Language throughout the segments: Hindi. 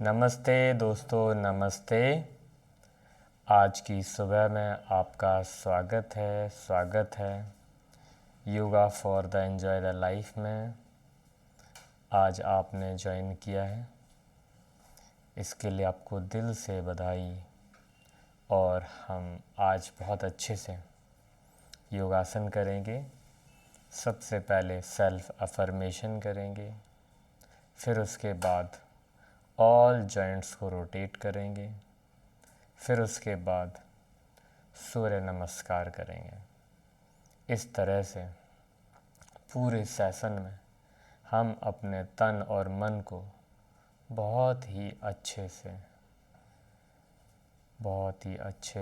नमस्ते दोस्तों, नमस्ते। आज की सुबह में आपका स्वागत है yoga for the enjoy the life में। आज आपने ज्वाइन किया है, इसके लिए आपको दिल से बधाई। और हम आज बहुत अच्छे से योगासन करेंगे। सबसे पहले सेल्फ अफर्मेशन करेंगे, फिर उसके बाद ऑल जॉइंट्स को रोटेट करेंगे, फिर उसके बाद सूर्य नमस्कार करेंगे। इस तरह से पूरे सेशन में हम अपने तन और मन को बहुत ही अच्छे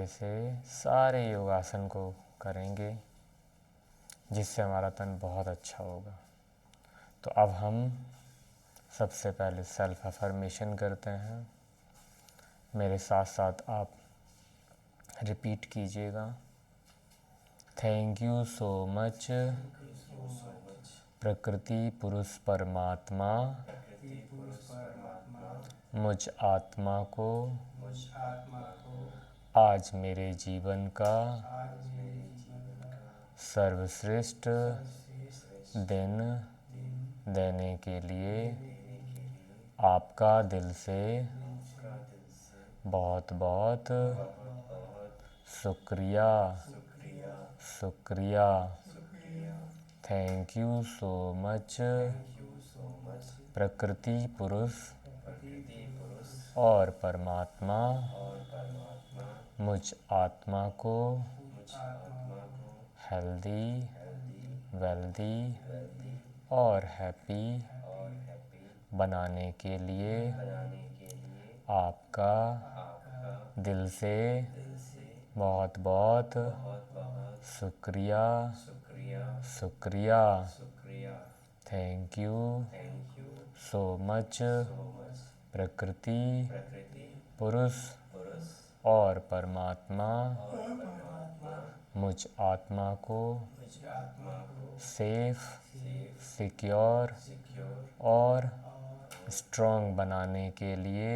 से सारे योगासन को करेंगे, जिससे हमारा तन बहुत अच्छा होगा। तो अब हम सबसे पहले सेल्फ अफर्मेशन करते हैं। मेरे साथ साथ आप रिपीट कीजिएगा। थैंक यू सो मच प्रकृति पुरुष परमात्मा मुझ आत्मा को आज मेरे जीवन का सर्वश्रेष्ठ दिन देने के लिए आपका दिल से बहुत बहुत शुक्रिया। थैंक यू सो मच प्रकृति पुरुष और परमात्मा मुझ आत्मा को हेल्दी, वेल्दी और हैप्पी बनाने के लिए आपका दिल से बहुत बहुत शुक्रिया। थैंक यू सो मच प्रकृति पुरुष और परमात्मा मुझ आत्मा को सेफ, सिक्योर और स्ट्रॉन्ग बनाने के लिए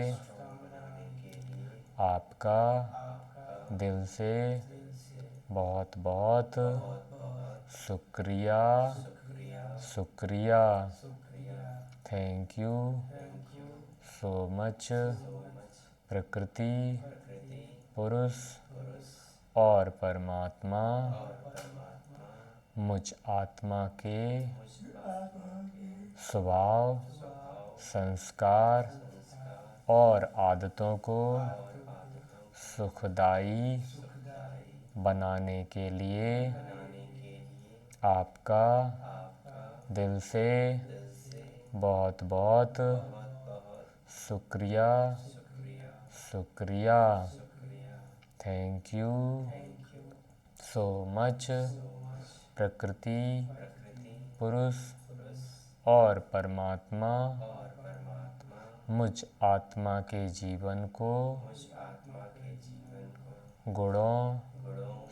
आपका दिल से बहुत बहुत शुक्रिया। थैंक यू सो मच प्रकृति पुरुष और परमात्मा मुझ आत्मा के स्वभाव, संस्कार और आदतों को सुखदायी बनाने के लिए आपका दिल से बहुत बहुत शुक्रिया। थैंक यू सो मच प्रकृति पुरुष और परमात्मा मुझ आत्मा के जीवन को गुणों,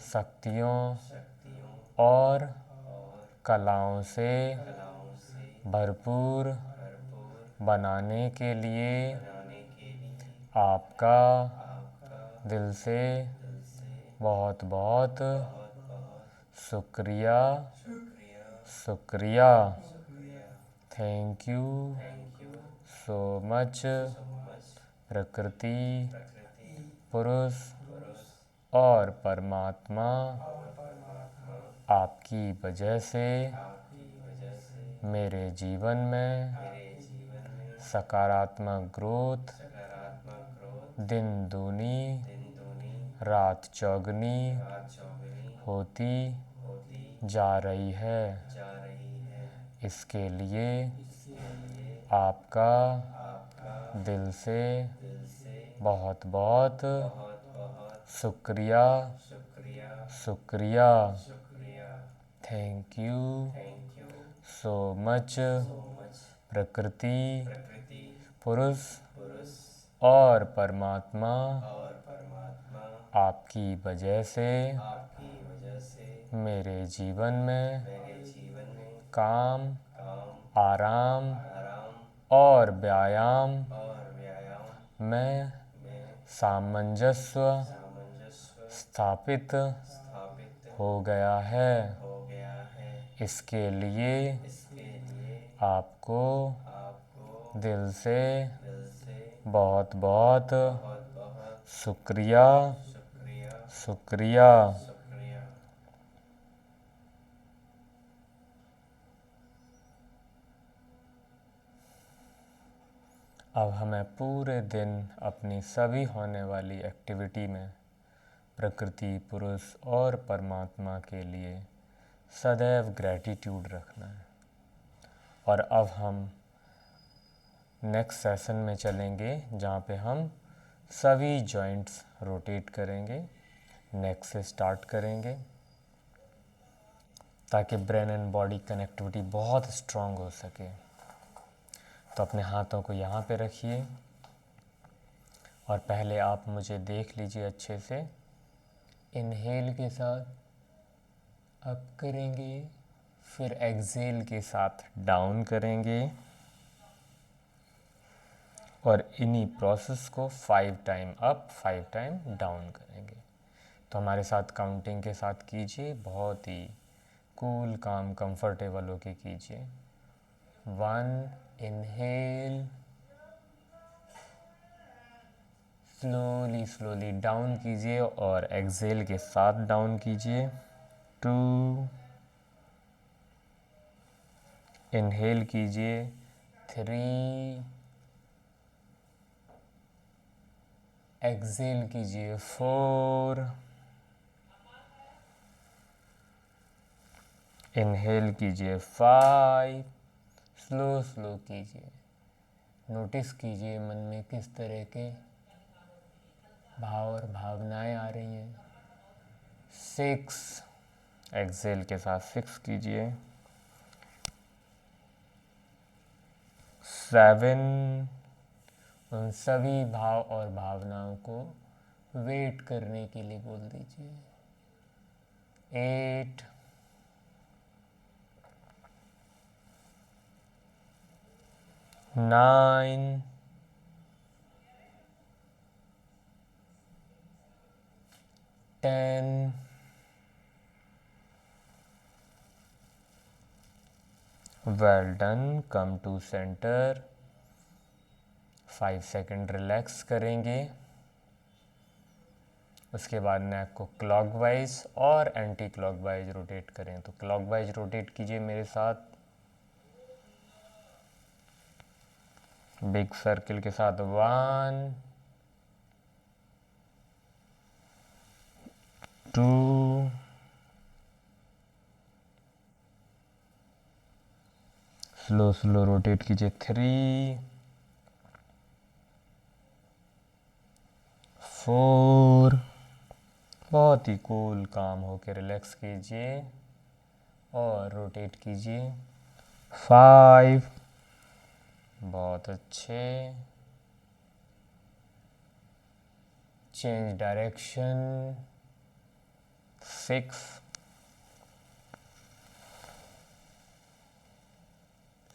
शक्तियों और कलाओं से भरपूर बनाने के लिए आपका दिल से बहुत बहुत शुक्रिया। थैंक यू सो मच प्रकृति पुरुष और परमात्मा आपकी वजह से मेरे जीवन में सकारात्मक ग्रोथ दिन दूनी रात चौगुनी होती जा रही है। इसके लिए आपका दिल से बहुत बहुत शुक्रिया। थैंक यू सो मच प्रकृति पुरुष और परमात्मा आपकी वजह से मेरे जीवन में काम, आराम और व्यायाम में सामंजस्य स्थापित हो गया है। इसके लिए आपको दिल से बहुत बहुत शुक्रिया। शुक्रिया। अब हमें पूरे दिन अपनी सभी होने वाली एक्टिविटी में प्रकृति, पुरुष और परमात्मा के लिए सदैव ग्रैटिट्यूड रखना है। और अब हम नेक्स्ट सेशन में चलेंगे जहाँ पे हम सभी जॉइंट्स रोटेट करेंगे। नेक से स्टार्ट करेंगे ताकि ब्रेन एंड बॉडी कनेक्टिविटी बहुत स्ट्रॉन्ग हो सके। तो अपने हाथों को यहाँ पे रखिए और पहले आप मुझे देख लीजिए अच्छे से। इनहेल के साथ अप करेंगे, फिर एक्सहेल के साथ डाउन करेंगे और इन्हीं प्रोसेस को 5 टाइम अप 5 टाइम डाउन करेंगे। तो हमारे साथ काउंटिंग के साथ कीजिए, बहुत ही कूल काम कंफर्टेबल होके कीजिए। 1 इनहेल, स्लोली स्लोली डाउन कीजिए और एक्सहेल के साथ डाउन कीजिए। 2 इनहेल कीजिए। 3 एक्सहेल कीजिए। 4 इनहेल कीजिए। 5 स्लो स्लो कीजिए। नोटिस कीजिए मन में किस तरह के भाव और भावनाएं आ रही हैं। 6 एक्सहेल के साथ 6 कीजिए। 7 उन सभी भाव और भावनाओं को वेट करने के लिए बोल दीजिए। 8 9 10 well done. Come to centre. 5 second relax करेंगे। उसके बाद नेक को क्लॉकवाइज और एंटी क्लॉकवाइज रोटेट करें। तो क्लॉकवाइज रोटेट कीजिए मेरे साथ, बिग सर्किल के साथ। 1 2 स्लो स्लो रोटेट कीजिए। 3 4 बहुत ही कूल काम होके रिलैक्स कीजिए और रोटेट कीजिए। 5 बहुत अच्छे। Change direction. 6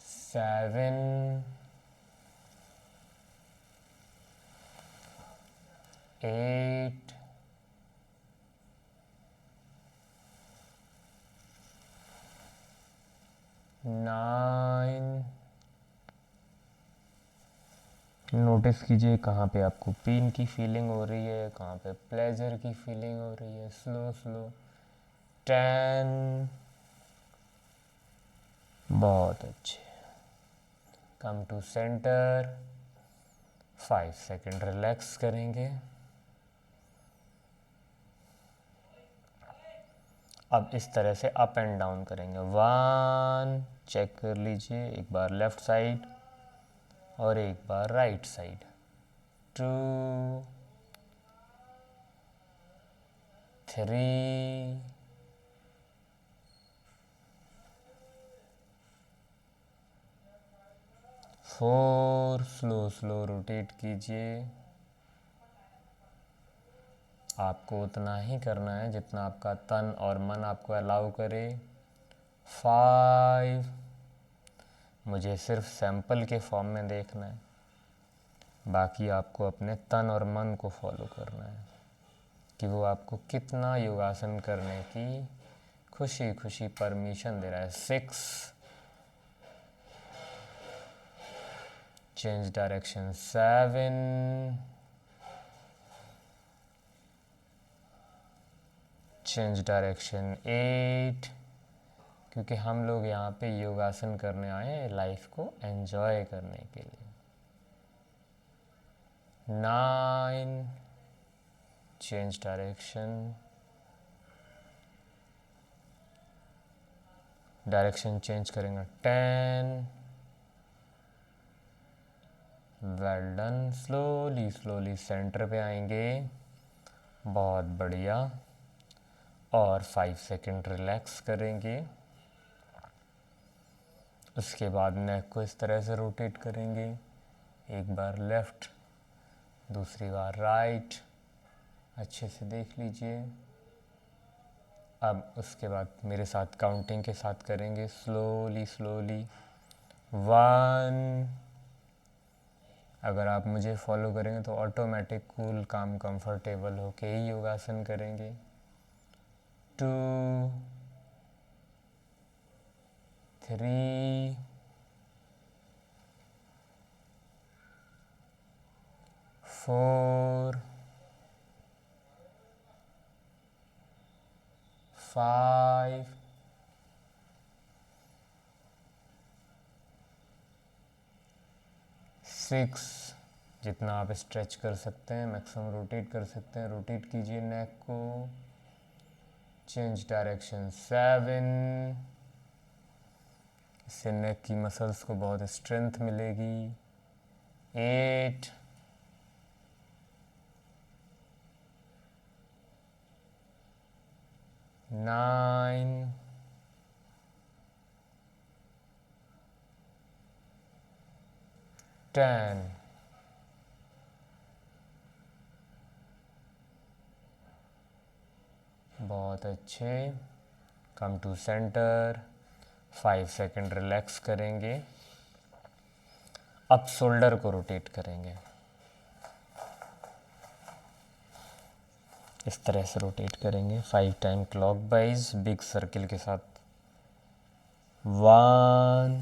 7 8 9 नोटिस कीजिए कहाँ पे आपको पेन की फीलिंग हो रही है, कहाँ पे प्लेजर की फीलिंग हो रही है। Slow slow. 10 बहुत अच्छे। Come to centre. 5 second relax करेंगे। अब इस तरह से अप एंड डाउन करेंगे। 1 चेक कर लीजिए, एक बार लेफ्ट साइड और एक बार right side. 2 3 4 slow slow rotate कीजिए। आपको उतना ही करना है जितना आपका तन और मन आपको अलाउ करे। 5 मुझे सिर्फ सैंपल के फॉर्म में देखना है। बाकी आपको अपने तन और मन को फॉलो करना है कि वो आपको कितना योगासन करने की खुशी खुशी परमिशन दे रहा है। 6, चेंज डायरेक्शन 7, चेंज डायरेक्शन 8, क्योंकि हम लोग यहाँ पे योगासन करने आए हैं लाइफ को एंजॉय करने के लिए। 9, चेंज डायरेक्शन, डायरेक्शन चेंज करेंगे। 10, well done. Slowly slowly centre पे आएंगे, बहुत बढ़िया। और 5 सेकंड रिलैक्स करेंगे। उसके बाद नेक को इस तरह से रोटेट करेंगे, एक बार लेफ़्ट, दूसरी बार राइट। अच्छे से देख लीजिए। अब उसके बाद मेरे साथ काउंटिंग के साथ करेंगे, स्लोली स्लोली। 1, अगर आप मुझे फॉलो करेंगे तो ऑटोमेटिक कूल काम कंफर्टेबल होके ही योगासन करेंगे। 2, 3, 4, 5, 6, जितना आप स्ट्रेच कर सकते हैं मैक्सिमम रोटेट कर सकते हैं, रोटेट कीजिए नेक को। चेंज डायरेक्शन 7, इससे नेक की मसल्स को बहुत स्ट्रेंथ मिलेगी। 8, 9, 10, बहुत अच्छे। Come to centre, 5 second relax करेंगे। अब शोल्डर को रोटेट करेंगे, इस तरह से रोटेट करेंगे 5 टाइम क्लॉकवाइज बिग सर्किल के साथ। 1,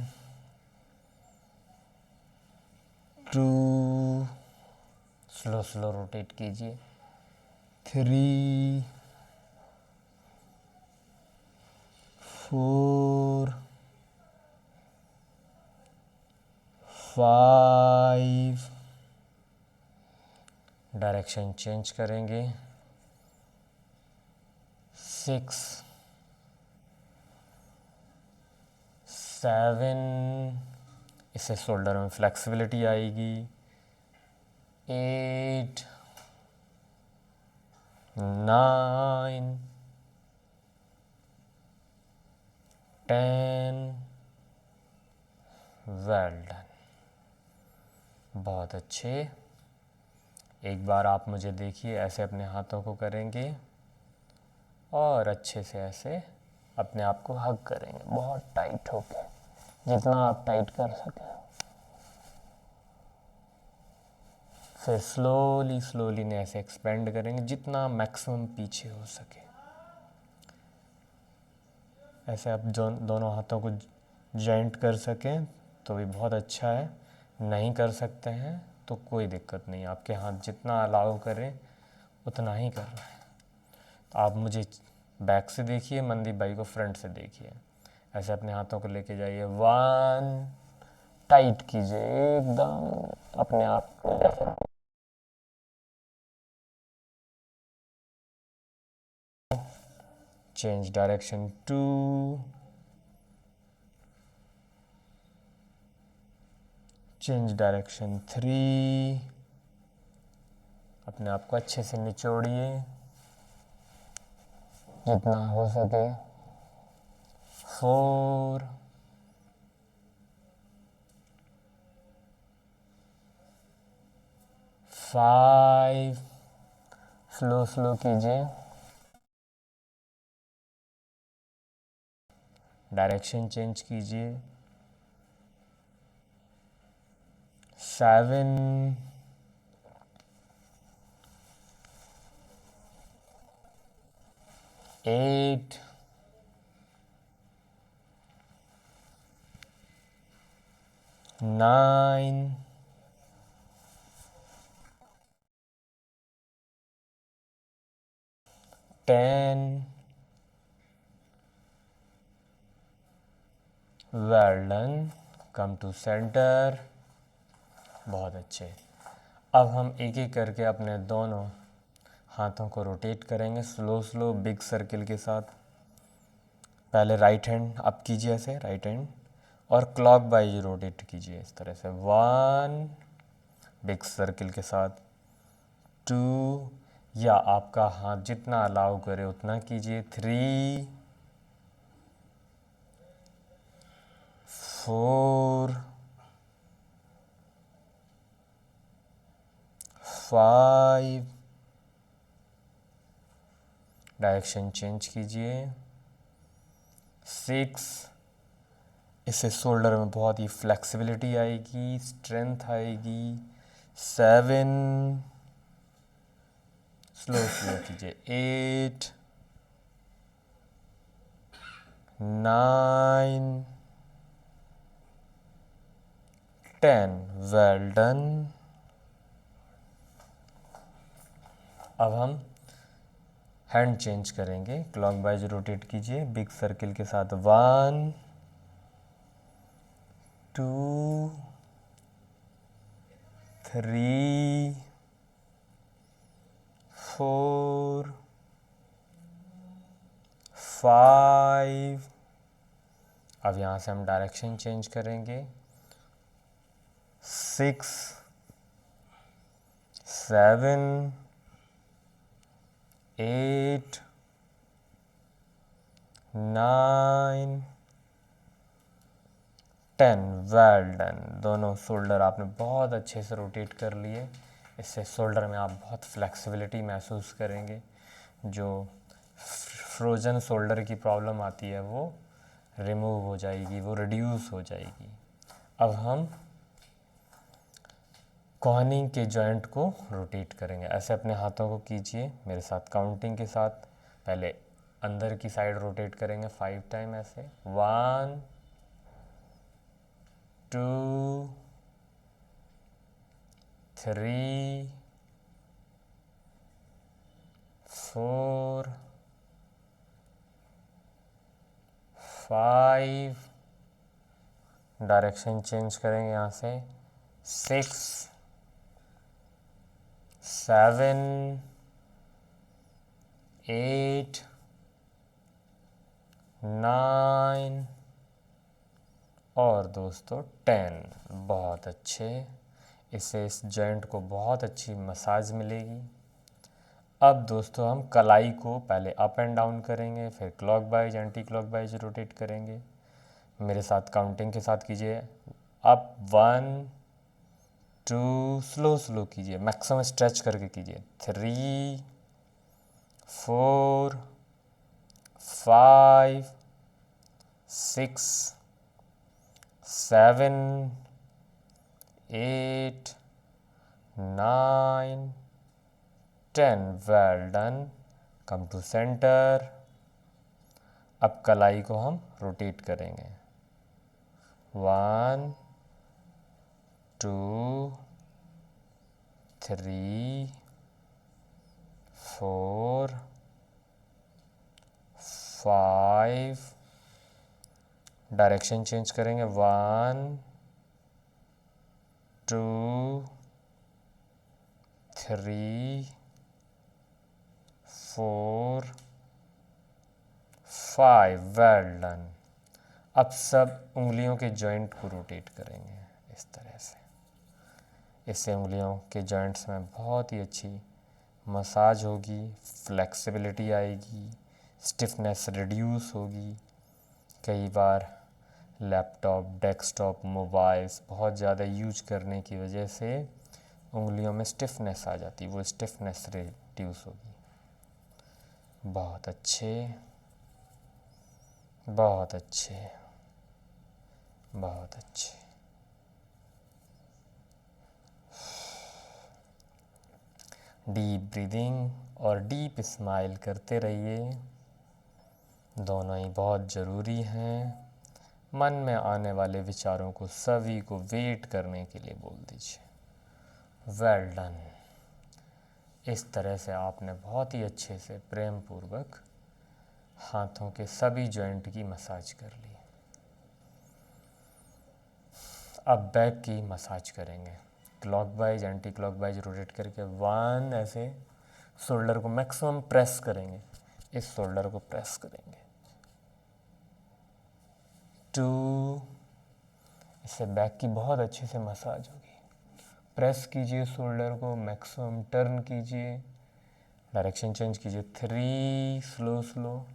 2, स्लो स्लो रोटेट कीजिए। 3, 4, 5, डायरेक्शन चेंज करेंगे। 6, 7, इससे शोल्डर में फ्लेक्सिबिलिटी आएगी। 8, 9, 10, वेल डन, बहुत अच्छे। एक बार आप मुझे देखिए, ऐसे अपने हाथों को करेंगे और अच्छे से ऐसे अपने आप को हग करेंगे, बहुत टाइट होके, जितना आप टाइट कर सकें। फिर स्लोली स्लोली ने ऐसे एक्सपेंड करेंगे जितना मैक्सिमम पीछे हो सके। ऐसे आप दोनों हाथों को जॉइंट कर सकें तो भी बहुत अच्छा है। नहीं कर सकते हैं तो कोई दिक्कत नहीं, आपके हाथ जितना अलाउ करें उतना ही करना है। तो आप मुझे बैक से देखिए, मनदीप भाई को फ्रंट से देखिए। ऐसे अपने हाथों को लेके जाइए। 1, टाइट कीजिए एकदम अपने आप को, जैसे चेंज डायरेक्शन 2, चेंज डायरेक्शन 3, अपने आप को अच्छे से निचोड़िए जितना हो सके। 4, 5, स्लो स्लो कीजिए, डायरेक्शन चेंज कीजिए। 7, 8, 9, 10. Well done. Come to centre. बहुत अच्छे। अब हम एक एक करके अपने दोनों हाथों को रोटेट करेंगे स्लो स्लो बिग सर्किल के साथ। पहले राइट हैंड अप कीजिए ऐसे, राइट हैंड, और क्लॉक वाइज रोटेट कीजिए इस तरह से। 1 बिग सर्किल के साथ, 2, या आपका हाथ जितना अलाउ करे उतना कीजिए, 3, 4, 5, डायरेक्शन चेंज कीजिए, 6, इससे शोल्डर में बहुत ही फ्लेक्सिबिलिटी आएगी, स्ट्रेंथ आएगी, 7, स्लो स्लो कीजिए, 8, 9, 10। Well done. अब हम हैंड चेंज करेंगे, क्लॉक वाइज रोटेट कीजिए बिग सर्किल के साथ। 1, 2, 3, 4, 5। अब यहाँ से हम डायरेक्शन चेंज करेंगे, 6, 7, 8, 9, 10। Well done. दोनों शोल्डर आपने बहुत अच्छे से रोटेट कर लिए। इससे शोल्डर में आप बहुत फ्लेक्सिबिलिटी महसूस करेंगे। जो फ्रोज़न शोल्डर की प्रॉब्लम आती है वो रिमूव हो जाएगी, वो रिड्यूस हो जाएगी। अब हम कॉर्निंग के जॉइंट को रोटेट करेंगे। ऐसे अपने हाथों को कीजिए मेरे साथ काउंटिंग के साथ। पहले अंदर की साइड रोटेट करेंगे 5 टाइम ऐसे। 1, 2, 3, 4, 5, डायरेक्शन चेंज करेंगे यहाँ से, 6, 7, 8, 9 और दोस्तों 10। बहुत अच्छे। इससे इस जॉइंट को बहुत अच्छी मसाज मिलेगी। अब दोस्तों हम कलाई को पहले अप एंड डाउन करेंगे, फिर clock wise anti clock wise rotate करेंगे। मेरे साथ काउंटिंग के साथ कीजिए। अप 1, 2, स्लो स्लो कीजिए, मैक्सिमम स्ट्रेच करके कीजिए। 3, 4, 5, 6, 7, 8, 9, 10। Well done. Come to centre. अब कलाई को हम रोटेट करेंगे। 1, 2, 3, 4, 5। डायरेक्शन चेंज करेंगे। 1, 2, 3, 4, 5। Well done. अब सब उंगलियों के जॉइंट को रोटेट करेंगे इस तरह से। इससे उंगलियों के जॉइंट्स में बहुत ही अच्छी मसाज होगी, फ्लेक्सिबिलिटी आएगी, स्टिफनेस रिड्यूस होगी। कई बार लैपटॉप, डेस्कटॉप, मोबाइल्स बहुत ज़्यादा यूज करने की वजह से उंगलियों में स्टिफनेस आ जाती है, वो स्टिफनेस रिड्यूस होगी। बहुत अच्छे, बहुत अच्छे, बहुत अच्छे। डीप ब्रीदिंग और डीप स्माइल करते रहिए। दोनों ही बहुत ज़रूरी हैं। मन में आने वाले विचारों को सभी को वेट करने के लिए बोल दीजिए। Well done. इस तरह से आपने बहुत ही अच्छे से प्रेम पूर्वक हाथों के सभी जॉइंट की मसाज कर ली। अब बैक की मसाज करेंगे। क्लॉकवाइज एंटी क्लॉकवाइज रोटेट करके 1 ऐसे शोल्डर को मैक्सिमम प्रेस करेंगे। इस शोल्डर को प्रेस करेंगे। 2, इससे बैक की बहुत अच्छे से मसाज होगी। प्रेस कीजिए शोल्डर को, मैक्सिमम टर्न कीजिए, डायरेक्शन चेंज कीजिए। 3, स्लो स्लो।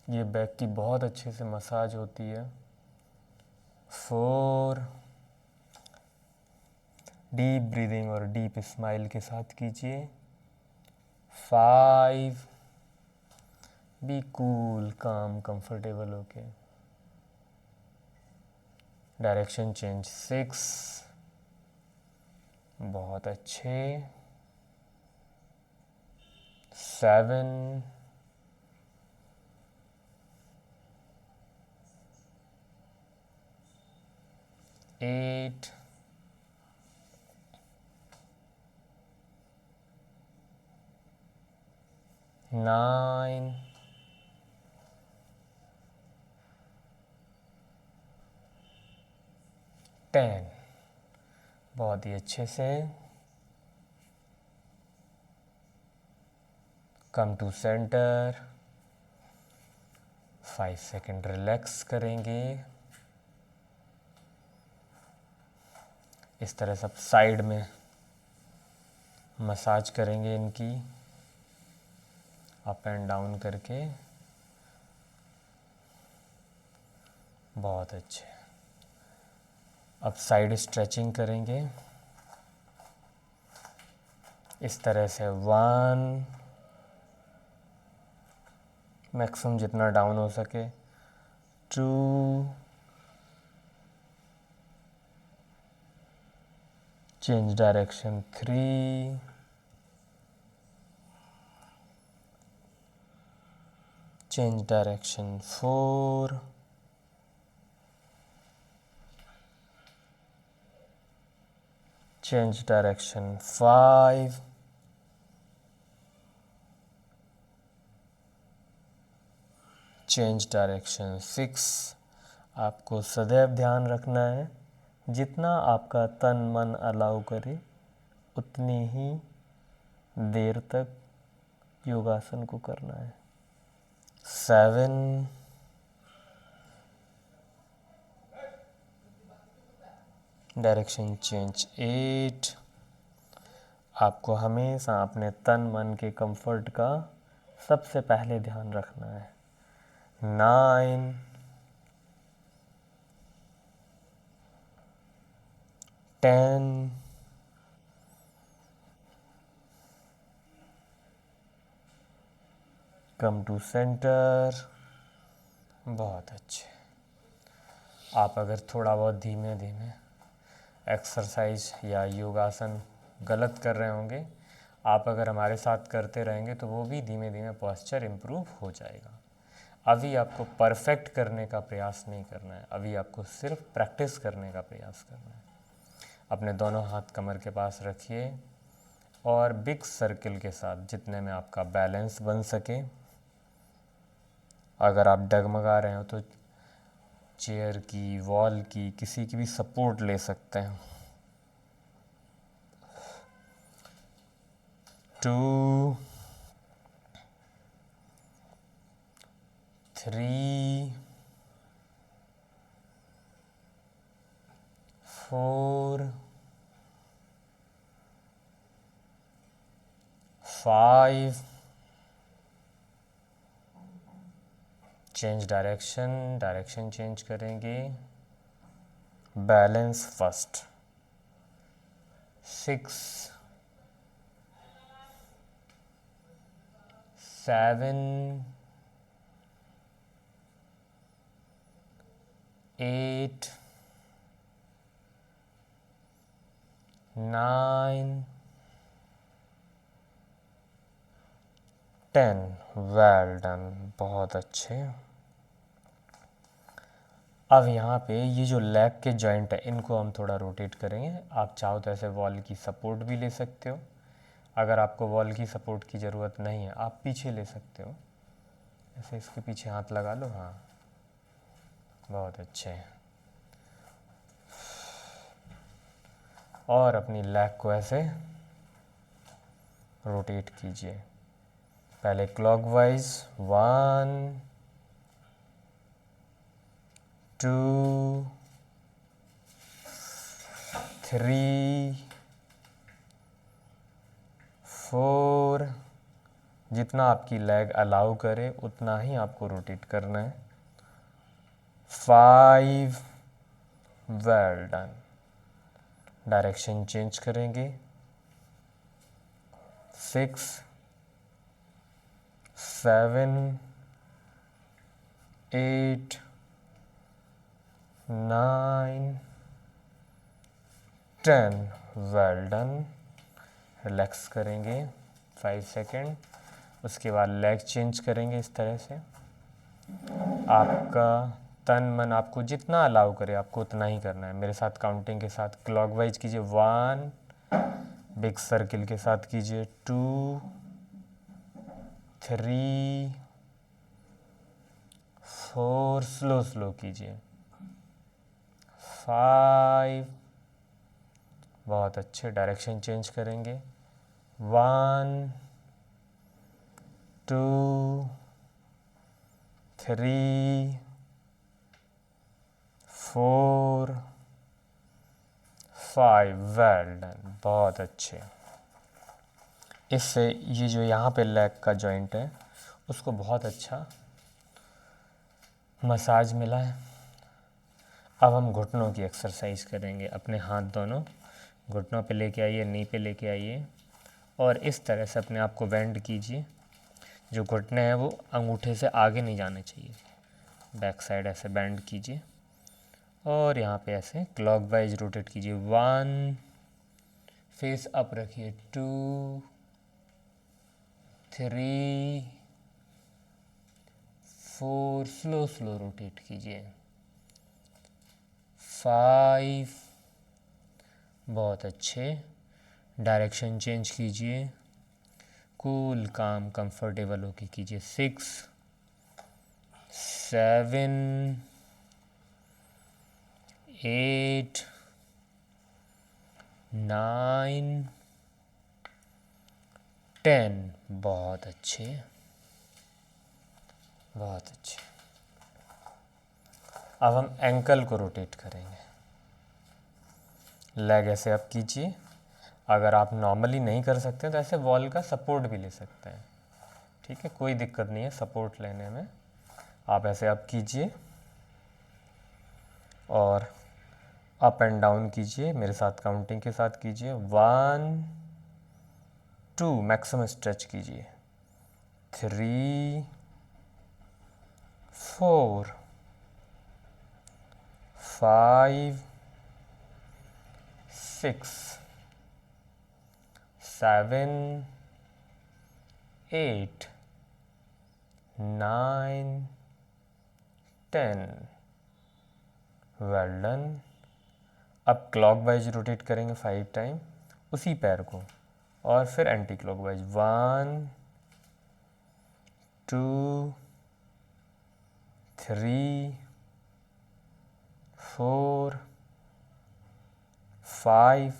ये बैक की बहुत अच्छे से मसाज होती है। 4, डीप ब्रीदिंग और डीप स्माइल के साथ कीजिए। 5, बी कूल काम कंफर्टेबल होके। Direction change. 6, बहुत अच्छे। 7, 8, 9, 10। बहुत ही अच्छे से। Come to centre. 5 second relax करेंगे। इस तरह सब साइड में मसाज करेंगे इनकी, अप एंड डाउन करके। बहुत अच्छे। अब साइड स्ट्रेचिंग करेंगे इस तरह से। 1, मैक्सिमम जितना डाउन हो सके। 2, change direction. 3, change direction. 4, change direction. 5, change direction. 6। आपको सदैव ध्यान रखना है, जितना आपका तन मन अलाउ करे उतनी ही देर तक योगासन को करना है। 7, डायरेक्शन चेंज। 8। आपको हमेशा अपने तन मन के कंफर्ट का सबसे पहले ध्यान रखना है। 9, 10, 'कम टू सेंटर। बहुत अच्छे। आप अगर थोड़ा बहुत धीमे धीमे एक्सरसाइज या योगासन गलत कर रहे होंगे, आप अगर हमारे साथ करते रहेंगे तो वो भी धीमे धीमे पोस्चर इम्प्रूव हो जाएगा। अभी आपको परफेक्ट करने का प्रयास नहीं करना है, अभी आपको सिर्फ प्रैक्टिस करने का प्रयास करना है। अपने दोनों हाथ कमर के पास रखिए और बिग सर्किल के साथ जितने में आपका बैलेंस बन सके। अगर आप डगमगा रहे हो तो चेयर की, वॉल की, किसी की भी सपोर्ट ले सकते हैं। 2, 3, 4, 5, चेंज डायरेक्शन। डायरेक्शन चेंज करेंगे। Balance first. 6, 7, 8, 9, 10। वेल डन, बहुत अच्छे। अब यहाँ पे ये जो लेग के जॉइंट है इनको हम थोड़ा रोटेट करेंगे। आप चाहो तो ऐसे वॉल की सपोर्ट भी ले सकते हो। अगर आपको वॉल की सपोर्ट की ज़रूरत नहीं है आप पीछे ले सकते हो, ऐसे इसके पीछे हाथ लगा लो। हाँ, बहुत अच्छे। और अपनी लेग को ऐसे रोटेट कीजिए, पहले क्लॉकवाइज। 1 2 3 4। जितना आपकी लेग अलाउ करे उतना ही आपको रोटेट करना है। 5। Well done. डायरेक्शन चेंज करेंगे। 6 7 8 9 10। Well done. रिलैक्स करेंगे 5 सेकेंड। उसके बाद लेग चेंज करेंगे इस तरह से। आपका तन मन आपको जितना अलाउ करे आपको उतना ही करना है। मेरे साथ काउंटिंग के साथ क्लॉकवाइज कीजिए। 1, बिग सर्किल के साथ कीजिए। 2 3 4, स्लो स्लो कीजिए। 5, बहुत अच्छे। डायरेक्शन चेंज करेंगे। 1 2 3 4 5। वेल डन, बहुत अच्छे। इससे ये जो यहाँ पे लेग का जॉइंट है उसको बहुत अच्छा मसाज मिला है। अब हम घुटनों की एक्सरसाइज करेंगे। अपने हाथ दोनों घुटनों पे लेके आइए, नी पे लेके आइए और इस तरह से अपने आप को बेंड कीजिए। जो घुटने हैं वो अंगूठे से आगे नहीं जाने चाहिए। बैक साइड ऐसे बेंड कीजिए और यहाँ पे ऐसे क्लॉकवाइज रोटेट कीजिए। 1, फेस अप रखिए। 2 3 4, स्लो स्लो रोटेट कीजिए। 5, बहुत अच्छे। डायरेक्शन चेंज कीजिए, कूल काम कंफर्टेबल होके कीजिए। 6 7 8 9 10। बहुत अच्छे, बहुत अच्छे। अब हम एंकल को रोटेट करेंगे। लेग ऐसे अप कीजिए। अगर आप नॉर्मली नहीं कर सकते तो ऐसे वॉल का सपोर्ट भी ले सकते हैं, ठीक है, कोई दिक्कत नहीं है सपोर्ट लेने में। आप ऐसे अप कीजिए और अप एंड डाउन कीजिए। मेरे साथ काउंटिंग के साथ कीजिए। 1 2, मैक्सिमम स्ट्रेच कीजिए। 3 4 5 6 7 8 9 10। Well done. अब क्लॉकवाइज रोटेट करेंगे 5 टाइम उसी पैर को और फिर एंटी क्लॉकवाइज। 1 2 3 4 5।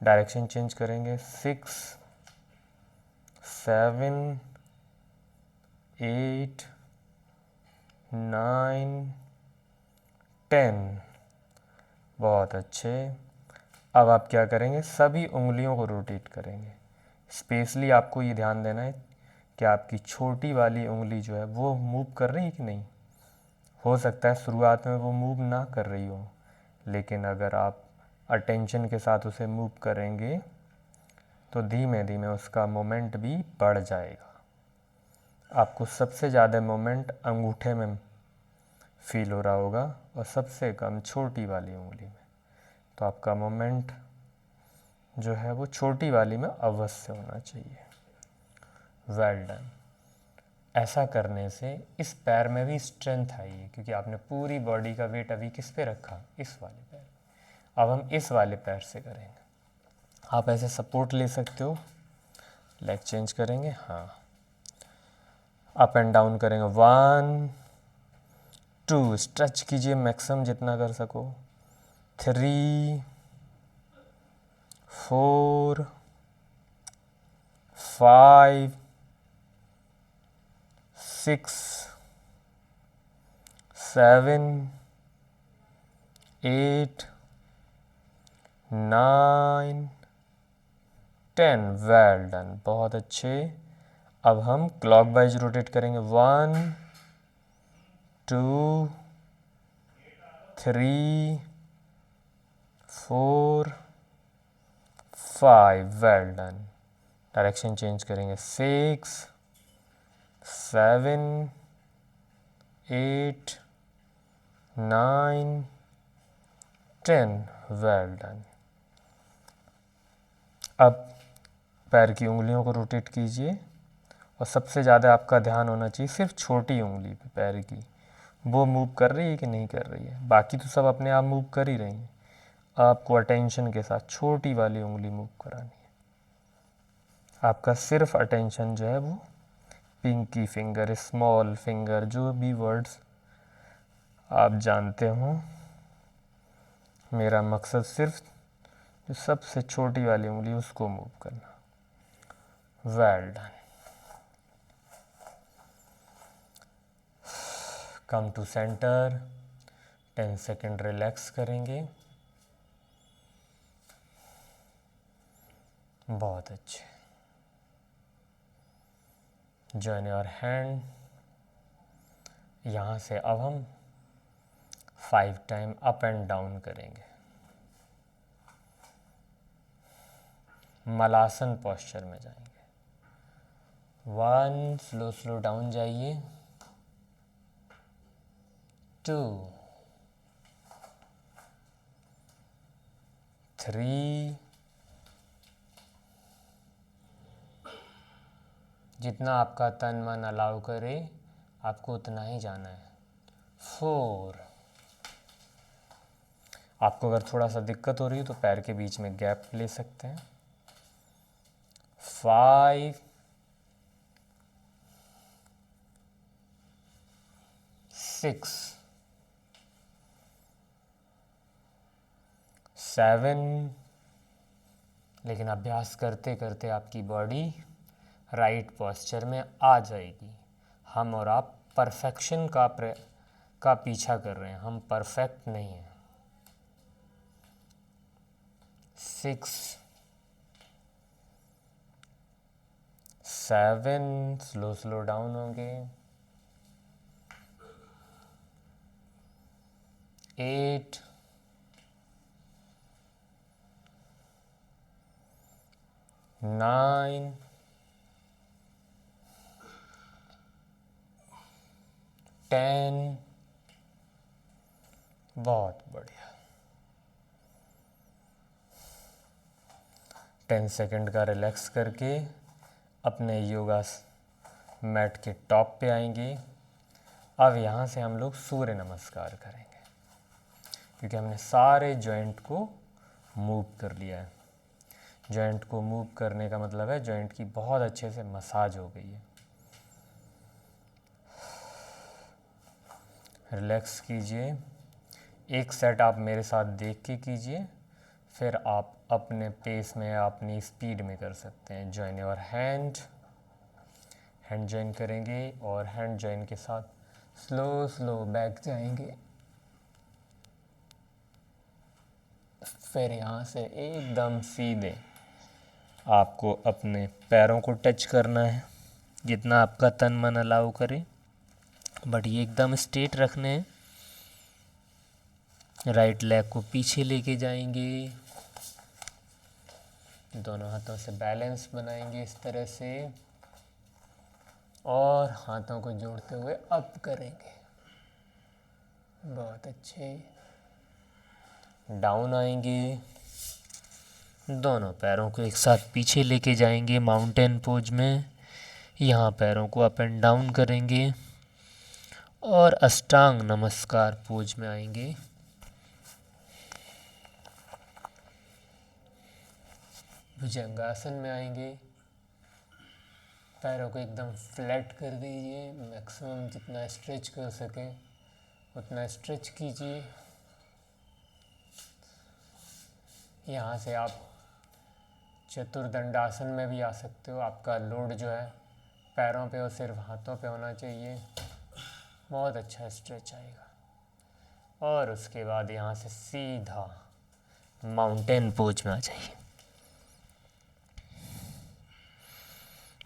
डायरेक्शन चेंज करेंगे। 6 7 8 9 10। बहुत अच्छे। अब आप क्या करेंगे, सभी उंगलियों को रोटेट करेंगे। स्पेशली आपको ये ध्यान देना है कि आपकी छोटी वाली उंगली जो है वो मूव कर रही है कि नहीं। हो सकता है शुरुआत में वो मूव ना कर रही हो, लेकिन अगर आप अटेंशन के साथ उसे मूव करेंगे तो धीमे धीमे उसका मोमेंट भी बढ़ जाएगा। आपको सबसे ज़्यादा मोमेंट अंगूठे में फील हो रहा होगा और सबसे कम छोटी वाली उंगली में। तो आपका मोमेंट जो है वो छोटी वाली में अवश्य होना चाहिए। Well done. ऐसा करने से इस पैर में भी स्ट्रेंथ आई है, क्योंकि आपने पूरी बॉडी का वेट अभी किस पे रखा, इस वाले पैर। अब हम इस वाले पैर से करेंगे। आप ऐसे सपोर्ट ले सकते हो, लेग चेंज करेंगे, हाँ, अप एंड डाउन करेंगे, 1 2, स्ट्रेच कीजिए मैक्सिमम जितना कर सको, 3 4 5 6 7 8 9 10। वेल डन, बहुत अच्छे। अब हम क्लॉकवाइज रोटेट करेंगे, 1 2 3 4 5। Well done. डायरेक्शन चेंज करेंगे, 6 7 8 9 10। Well done. अब पैर की उंगलियों को रोटेट कीजिए, और सबसे ज़्यादा आपका ध्यान होना चाहिए सिर्फ छोटी उंगली पे पैर की, वो मूव कर रही है कि नहीं कर रही है। बाकी तो सब अपने आप मूव कर ही रही हैं, आपको अटेंशन के साथ छोटी वाली उंगली मूव करानी है। आपका सिर्फ अटेंशन जो है वो पिंकी फिंगर, स्मॉल फिंगर, जो भी वर्ड्स आप जानते हो, मेरा मकसद सिर्फ जो सबसे छोटी वाली उंगली उसको मूव करना। Well done. Come to centre, 10 second relax करेंगे। बहुत अच्छे। Join your hand. यहाँ से अब हम 5 टाइम अप एंड डाउन करेंगे, मलासन पोस्चर में जाएंगे। 1, स्लो स्लो डाउन जाइए, 2 3, जितना आपका तन मन अलाउ करे आपको उतना ही जाना है, 4। आपको अगर थोड़ा सा दिक्कत हो रही है तो पैर के बीच में गैप ले सकते हैं, 5 6 7। लेकिन अभ्यास करते करते आपकी बॉडी राइट पोस्चर में आ जाएगी। हम और आप परफेक्शन का पीछा कर रहे हैं, हम परफेक्ट नहीं हैं। 6 7, स्लो स्लो डाउन होंगे, 8 9 10। बहुत बढ़िया। 10 सेकंड का रिलैक्स करके अपने योगा मैट के टॉप पे आएंगे। अब यहाँ से हम लोग सूर्य नमस्कार करेंगे, क्योंकि हमने सारे जॉइंट को मूव कर लिया है। जॉइंट को मूव करने का मतलब है जॉइंट की बहुत अच्छे से मसाज हो गई है। रिलैक्स कीजिए। एक सेट आप मेरे साथ देख के कीजिए, फिर आप अपने पेस में अपनी स्पीड में कर सकते हैं। Join your hand, hand join करेंगे और हैंड जॉइन के साथ स्लो स्लो बैक जाएंगे। फिर यहाँ से एकदम सीधे आपको अपने पैरों को टच करना है, जितना आपका तन मन अलाउ करे, बट ये एकदम स्ट्रेट रखने हैं। राइट लेग को पीछे लेके जाएंगे, दोनों हाथों से बैलेंस बनाएंगे इस तरह से, और हाथों को जोड़ते हुए अप करेंगे। बहुत अच्छे। डाउन आएंगे, दोनों पैरों को एक साथ पीछे लेके जाएंगे माउंटेन पोज में, यहाँ पैरों को अप एंड डाउन करेंगे और अष्टांग नमस्कार पोज में आएंगे। भुजंगासन में आएंगे। पैरों को एकदम फ्लैट कर दीजिए, मैक्सिमम जितना स्ट्रेच कर सके उतना स्ट्रेच कीजिए। यहाँ से आप चतुर्दंडासन में भी आ सकते हो। आपका लोड जो है पैरों पे और सिर्फ हाथों पे होना चाहिए। बहुत अच्छा स्ट्रेच आएगा। और उसके बाद यहाँ से सीधा माउंटेन पोज में आ जाइए।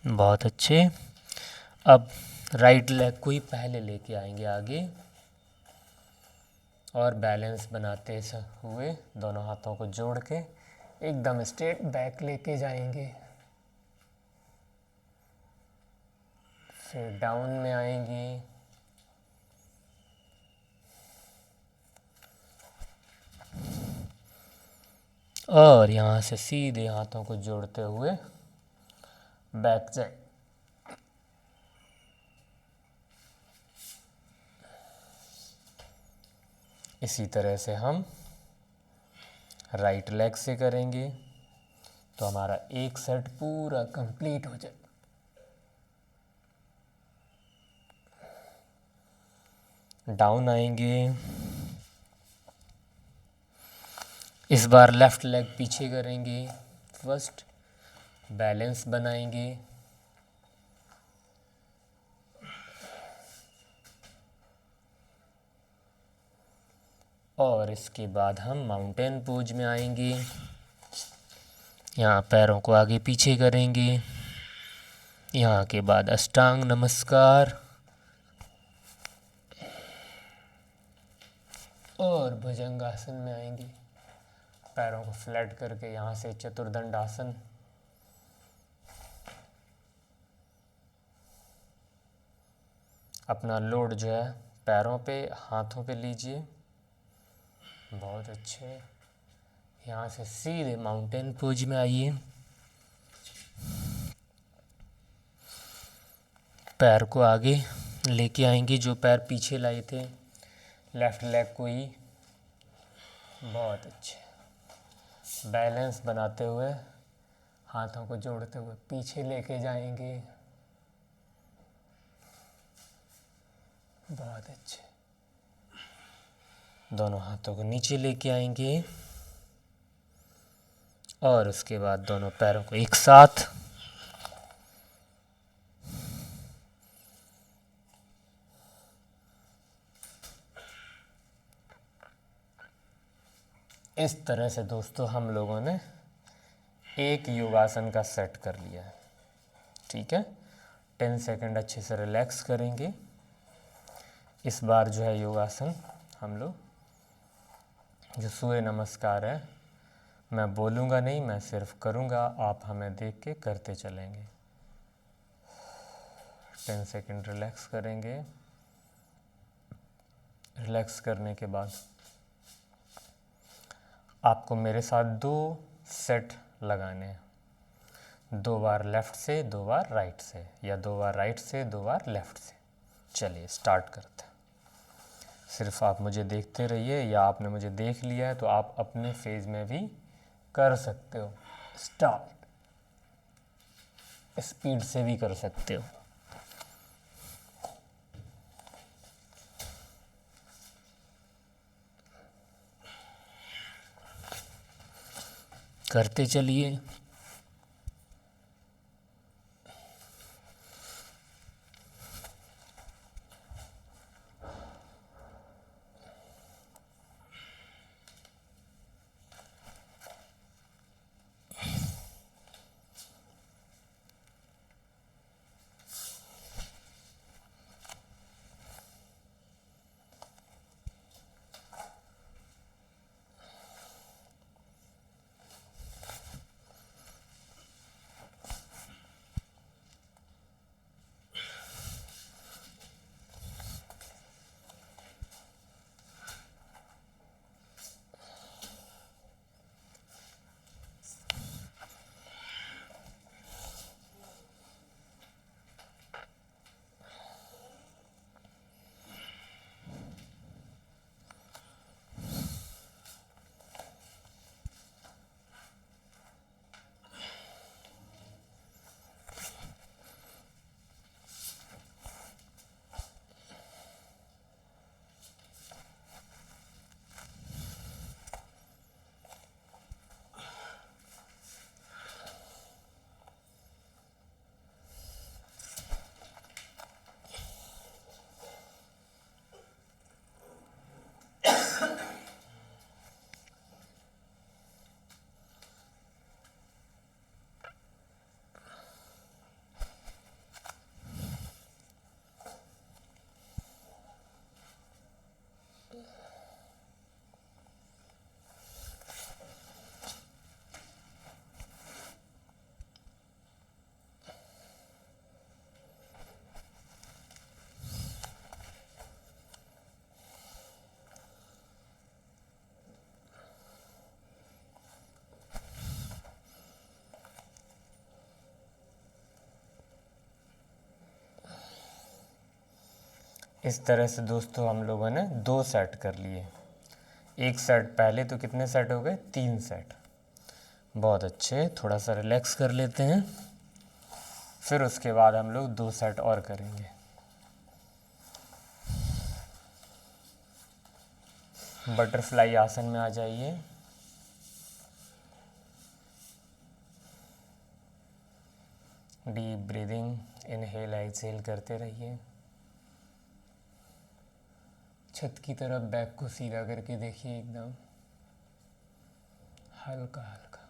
बहुत अच्छे। अब राइट लेग को ही पहले लेके आएंगे आगे और बैलेंस बनाते हुए दोनों हाथों को जोड़ के एकदम स्ट्रेट बैक लेके जाएंगे। फिर डाउन में आएंगे। और यहाँ से सीधे हाथों को जोड़ते हुए बैक जाए। इसी तरह से हम राइट लेग से करेंगे तो हमारा एक सेट पूरा कंप्लीट हो जाए। डाउन आएंगे। इस बार लेफ्ट लेग पीछे करेंगे। फर्स्ट बैलेंस बनाएंगे। और इसके बाद हम माउंटेन पोज में आएंगे। यहाँ पैरों को आगे पीछे करेंगे। यहाँ के बाद अष्टांग नमस्कार और भुजंगासन में आएंगे। पैरों को फ्लैट करके यहाँ से चतुर्दंडासन। अपना लोड जो है पैरों पे हाथों पे लीजिए। बहुत अच्छे। यहाँ से सीधे माउंटेन पोज में आइए। पैर को आगे लेके आएंगे, जो पैर पीछे लाए थे लेफ्ट लेग को ही। बहुत अच्छे। बैलेंस बनाते हुए हाथों को जोड़ते हुए पीछे लेके जाएंगे। बहुत अच्छे। दोनों हाथों को नीचे लेके आएंगे और उसके बाद दोनों पैरों को एक साथ इस तरह से दोस्तों हम लोगों ने एक योगासन का सेट कर लिया है। ठीक है, 10 सेकंड अच्छे से रिलैक्स करेंगे। इस बार जो है योगासन हम लोग जो सूर्य नमस्कार है, मैं बोलूँगा नहीं, मैं सिर्फ करूँगा, आप हमें देख के करते चलेंगे। 10 सेकंड रिलैक्स करेंगे। रिलैक्स करने के बाद आपको मेरे साथ 2 सेट लगाने हैं। 2 बार लेफ़्ट से 2 बार राइट से, या 2 बार राइट से 2 बार लेफ़्ट से। चलिए स्टार्ट करते हैं। सिर्फ आप मुझे देखते रहिए, या आपने मुझे देख लिया है तो आप अपने फेज में भी कर सकते हो। स्टार्ट। स्पीड से भी कर सकते हो। करते चलिए। इस तरह से दोस्तों हम लोगों ने 2 सेट कर लिए। एक सेट पहले, तो कितने सेट हो गए? 3 सेट। बहुत अच्छे। थोड़ा सा रिलैक्स कर लेते हैं, फिर उसके बाद हम लोग 2 सेट और करेंगे। बटरफ्लाई आसन में आ जाइए। डीप ब्रीदिंग, इनहेल एक्सहेल करते रहिए। छत की तरफ बैक को सीधा करके देखिए, एकदम हल्का हल्का।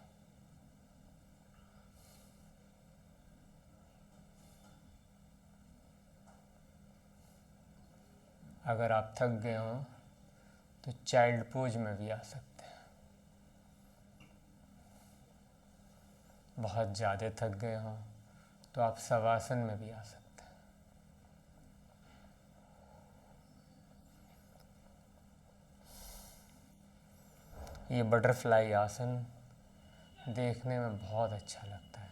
अगर आप थक गए हों तो चाइल्ड पोज में भी आ सकते हैं। बहुत ज़्यादा थक गए हों तो आप शवासन में भी आ सकते हैं। ये बटरफ्लाई आसन देखने में बहुत अच्छा लगता है,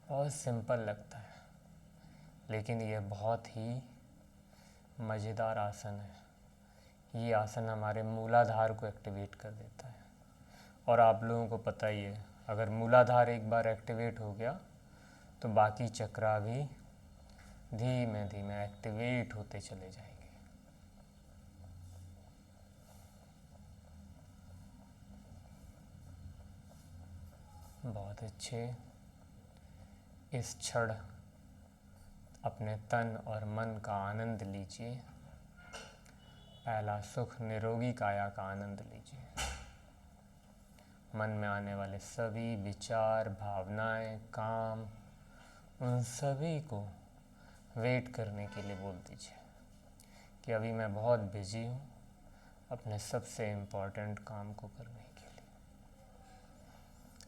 बहुत सिंपल लगता है, लेकिन ये बहुत ही मज़ेदार आसन है। ये आसन हमारे मूलाधार को एक्टिवेट कर देता है, और आप लोगों को पता ही है, अगर मूलाधार एक बार एक्टिवेट हो गया तो बाकी चक्रा भी धीमे धीमे एक्टिवेट होते चले जाएंगे। बहुत अच्छे। इस क्षण अपने तन और मन का आनंद लीजिए। पहला सुख, निरोगी काया का आनंद लीजिए। मन में आने वाले सभी विचार, भावनाएं, काम, उन सभी को वेट करने के लिए बोल दीजिए कि अभी मैं बहुत बिजी हूँ अपने सबसे इम्पोर्टेंट काम को करने के लिए।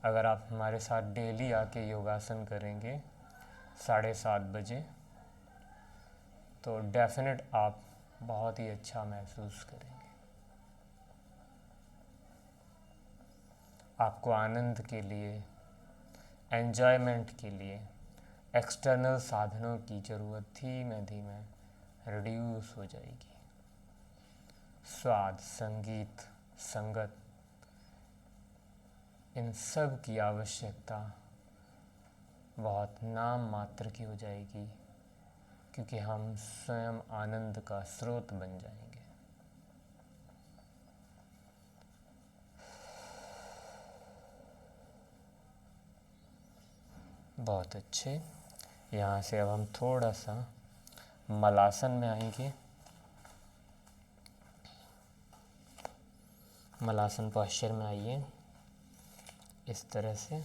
अगर आप हमारे साथ डेली आके योगासन करेंगे 7:30 बजे, तो डेफिनेट आप बहुत ही अच्छा महसूस करेंगे। आपको आनंद के लिए, एन्जॉयमेंट के लिए एक्सटर्नल साधनों की ज़रूरत धीमे धीमे रिड्यूस हो जाएगी। स्वाद, संगीत, संगत, इन सब की आवश्यकता बहुत नाम मात्र की हो जाएगी, क्योंकि हम स्वयं आनंद का स्रोत बन जाएंगे। बहुत अच्छे। यहाँ से अब हम थोड़ा सा मलासन में आएंगे। मलासन पोस्चर में आइए, इस तरह से।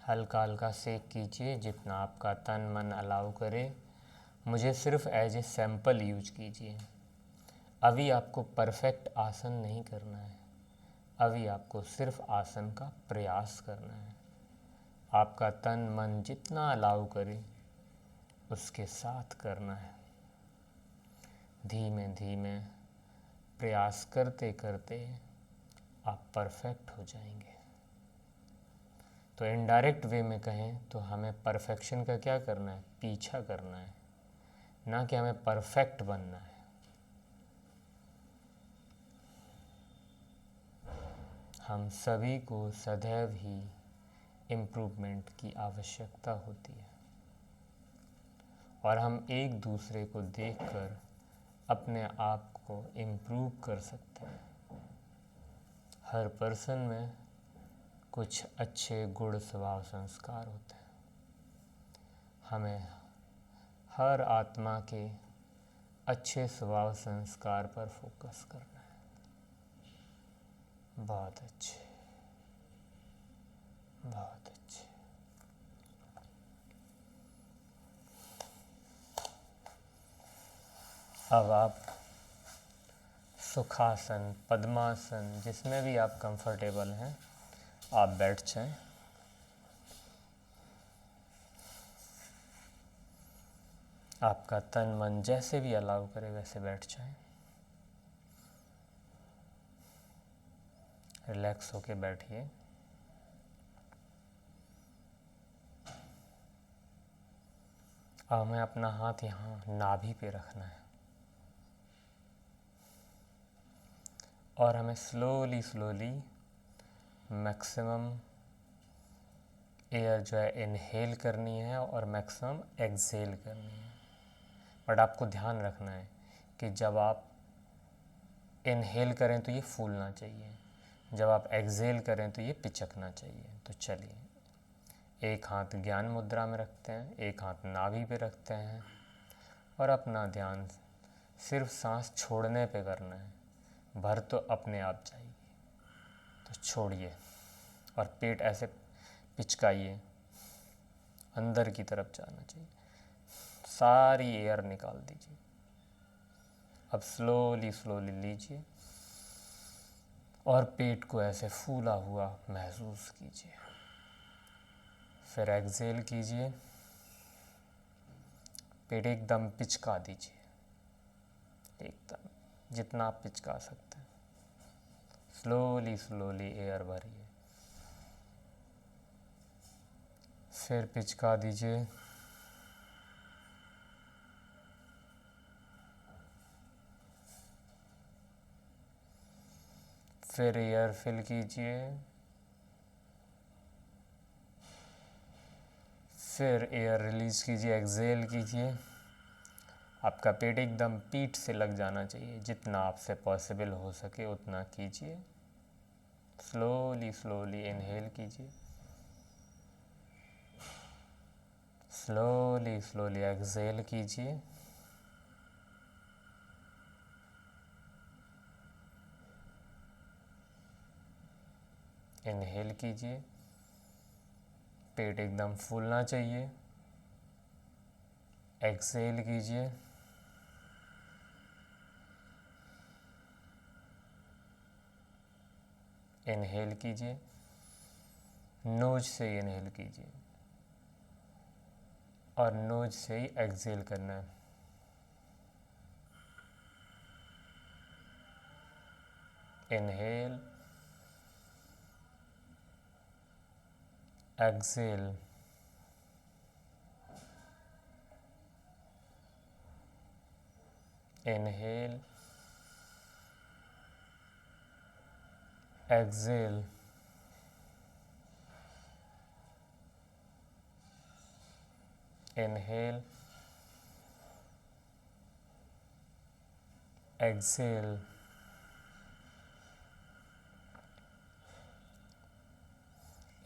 हल्का हल्का सेक कीजिए, जितना आपका तन मन अलाउ करे। मुझे सिर्फ एज ए सैंपल यूज कीजिए। अभी आपको परफेक्ट आसन नहीं करना है, अभी आपको सिर्फ आसन का प्रयास करना है। आपका तन मन जितना अलाउ करे उसके साथ करना है। धीमे धीमे प्रयास करते करते आप परफेक्ट हो जाएंगे। तो इनडायरेक्ट वे में कहें तो हमें परफेक्शन का क्या करना है? पीछा करना है, ना कि हमें परफेक्ट बनना है। हम सभी को सदैव ही इम्प्रूवमेंट की आवश्यकता होती है, और हम एक दूसरे को देखकर अपने आप को इम्प्रूव कर सकते हैं। हर पर्सन में कुछ अच्छे गुण, स्वभाव, संस्कार होते हैं। हमें हर आत्मा के अच्छे स्वभाव संस्कार पर फोकस करना है। बहुत अच्छे, बहुत अच्छे। अब आप सुखासन, पद्मासन, जिसमें भी आप कंफर्टेबल हैं, आप बैठ जाएं। आपका तन मन जैसे भी अलाउ करे वैसे बैठ जाएं। रिलैक्स होके बैठिए। अब हमें अपना हाथ यहाँ नाभि पे रखना है और हमें स्लोली स्लोली मैक्सिमम एयर जो है इनहेल करनी है और मैक्सिमम एक्सहेल करनी है। बट आपको ध्यान रखना है कि जब आप इनहेल करें तो ये फूलना चाहिए, जब आप एक्सहेल करें तो ये पिचकना चाहिए। तो चलिए, एक हाथ ज्ञान मुद्रा में रखते हैं, एक हाथ नाभि पे रखते हैं और अपना ध्यान सिर्फ सांस छोड़ने पे करना है। भर तो अपने आप जाएगी, तो छोड़िए और पेट ऐसे पिचकाइए, अंदर की तरफ जाना चाहिए। सारी एयर निकाल दीजिए। अब स्लोली स्लोली लीजिए और पेट को ऐसे फूला हुआ महसूस कीजिए। फिर एक्सहेल कीजिए, पेट एकदम पिचका दीजिए, एकदम जितना आप पिचका सकते हैं। स्लोली स्लोली एयर भरिए, फिर पिचका दीजिए। फिर एयर फिल कीजिए, फिर एयर रिलीज़ कीजिए, एक्सहेल कीजिए। आपका पेट एकदम पीठ से लग जाना चाहिए, जितना आपसे पॉसिबल हो सके उतना कीजिए। स्लोली स्लोली इनहेल कीजिए, स्लोली स्लोली एक्सहेल कीजिए। इनहेल कीजिए, पेट एकदम फूलना चाहिए। एक्सहेल कीजिए, इनहेल कीजिए। नोज से इनहेल कीजिए और नोज से ही एक्सहेल करना है। Inhale, exhale, inhale, exhale, inhale, exhale,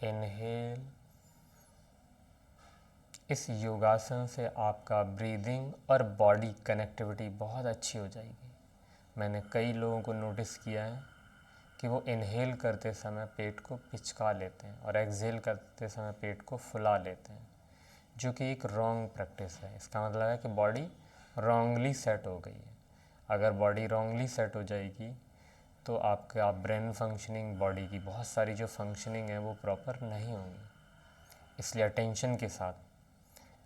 inhale. इस योगासन से आपका ब्रीदिंग और बॉडी कनेक्टिविटी बहुत अच्छी हो जाएगी। मैंने कई लोगों को नोटिस किया है कि वो इनहेल करते समय पेट को पिचका लेते हैं और एक्सहेल करते समय पेट को फुला लेते हैं, जो कि एक रॉन्ग प्रैक्टिस है। इसका मतलब है कि बॉडी रॉन्गली सेट हो गई है। अगर बॉडी रॉन्गली सेट हो जाएगी तो आपका ब्रेन फंक्शनिंग, बॉडी की बहुत सारी जो फंक्शनिंग है वो प्रॉपर नहीं होंगी। इसलिए अटेंशन के साथ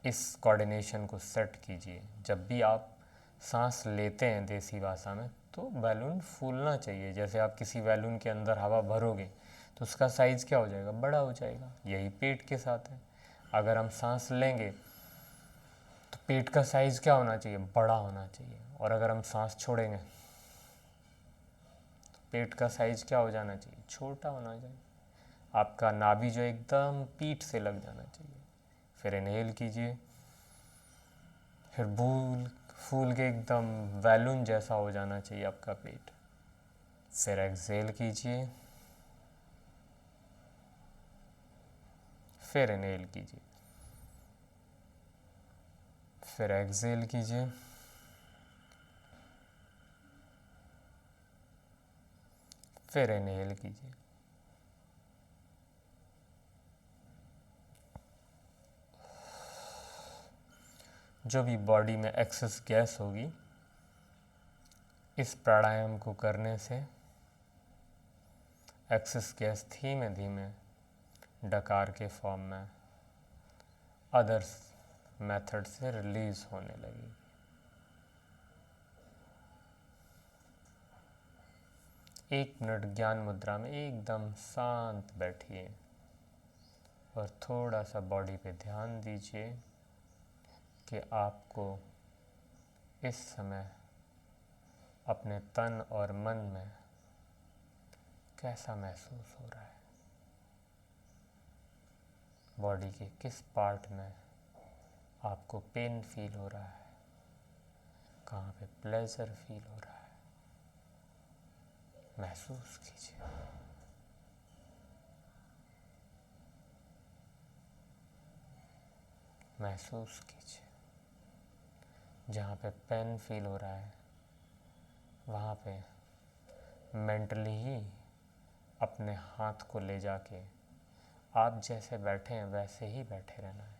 इस कोऑर्डिनेशन को सेट कीजिए। जब भी आप सांस लेते हैं देसी भाषा में, तो बैलून फूलना चाहिए। जैसे आप किसी बैलून के अंदर हवा भरोगे तो उसका साइज़ क्या हो जाएगा? बड़ा हो जाएगा। यही पेट के साथ है। अगर हम सांस लेंगे तो पेट का साइज़ क्या होना चाहिए? बड़ा होना चाहिए। और अगर हम सांस छोड़ेंगे तो पेट का साइज़ क्या हो जाना चाहिए? छोटा होना चाहिए। आपका नाभि जो एकदम पीठ से लग जाना चाहिए। फिर इनहेल कीजिए, फिर फूल के एकदम बैलून जैसा हो जाना चाहिए आपका पेट। फिर एक्सहेल कीजिए, फिर इनहेल कीजिए, फिर एक्सहेल कीजिए, फिर इनहेल कीजिए। जो भी बॉडी में एक्सेस गैस होगी, इस प्राणायाम को करने से एक्सेस गैस धीमे धीमे डकार के फॉर्म में अदर्स मेथड से रिलीज़ होने लगी। 1 मिनट ज्ञान मुद्रा में एकदम शांत बैठिए और थोड़ा सा बॉडी पे ध्यान दीजिए कि आपको इस समय अपने तन और मन में कैसा महसूस हो रहा है। बॉडी के किस पार्ट में आपको पेन फील हो रहा है, कहाँ पे प्लेजर फील हो रहा है, महसूस कीजिए। महसूस कीजिए। जहाँ पे पेन फील हो रहा है वहाँ पे मेंटली ही अपने हाथ को ले जाके आप जैसे बैठे हैं वैसे ही बैठे रहना है,